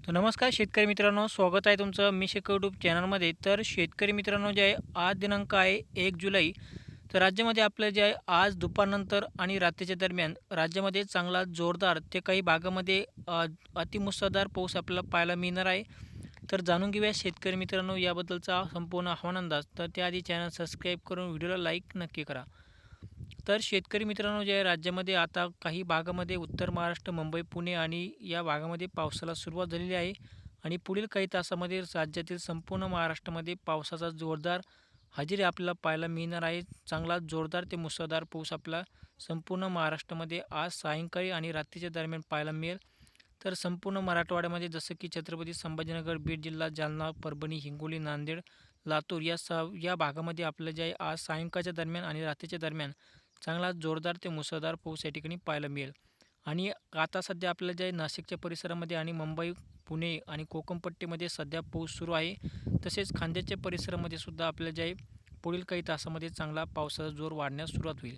तर नमस्कार शेतकरी मित्रांनो, स्वागत आहे तुमचं मी शेतकरी यूट्यूब चॅनलमध्ये. तर शेतकरी मित्रांनो, जे आहे आज दिनांक आहे 1 जुलै. तर राज्यामध्ये आपलं जे आहे आज दुपारनंतर आणि रात्रीच्या दरम्यान राज्यामध्ये चांगला जोरदार ते काही भागामध्ये अतिमुसळधार पाऊस आपल्याला पाहायला मिळणार आहे. तर जाणून घेऊया शेतकरी मित्रांनो याबद्दलचा संपूर्ण हवामान अंदाज. तर त्याआधी चॅनल सबस्क्राईब करून व्हिडिओला लाईक नक्की करा. तर शेतकरी मित्रांनो, जे आहे राज्यामध्ये आता काही भागामध्ये उत्तर महाराष्ट्र, मुंबई, पुणे आणि या भागामध्ये पावसाला सुरुवात झालेली आहे आणि पुढील काही तासामध्ये राज्यातील संपूर्ण महाराष्ट्रामध्ये पावसाचा जोरदार हजेरी आपल्याला पाहायला मिळणार आहे. चांगला जोरदार ते मुसळधार पाऊस आपला संपूर्ण महाराष्ट्रामध्ये आज सायंकाळी आणि रात्रीच्या दरम्यान पाहायला मिळेल. तर संपूर्ण मराठवाड्यामध्ये जसं की छत्रपती संभाजीनगर, बीड जिल्हा, जालना, परभणी, हिंगोली, नांदेड, लातूर या भागामध्ये आपलं जे आहे आज सायंकाळच्या दरम्यान आणि रात्रीच्या दरम्यान चांगला जोरदार ते मुसळधार पाऊस या ठिकाणी पाहायला मिळेल. आणि आता सध्या आपल्याला जे आहे नाशिकच्या परिसरामध्ये आणि मुंबई, पुणे आणि कोकणपट्टीमध्ये सध्या पाऊस सुरू आहे. तसेच खान्देच्या परिसरामध्ये सुद्धा आपल्याला जे आहे पुढील काही तासामध्ये चांगला पावसाचा जोर वाढण्यास सुरुवात होईल.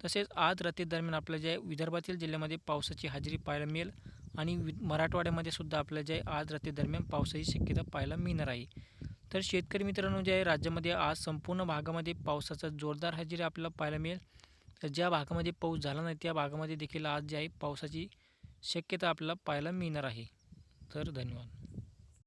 तसेच आज रात्री दरम्यान आपल्याला जे आहे विदर्भातील जिल्ह्यामध्ये पावसाची हजेरी पाहायला मिळेल आणि मराठवाड्यामध्ये सुद्धा आपल्याला जे आहे आज रात्री दरम्यान पावसाची शक्यता पाहायला मिळणार आहे. तर शेतकरी मित्रांनो, जे आहे राज्यामध्ये आज संपूर्ण भागामध्ये पावसाचा जोरदार हजेरी आपल्याला पाहायला मिळेल. तर ज्या भागामध्ये पाऊस झाला नाही त्या भागामध्ये देखील आज जे आहे पावसाची शक्यता आपल्याला पाहायला मिळणार आहे. तर धन्यवाद.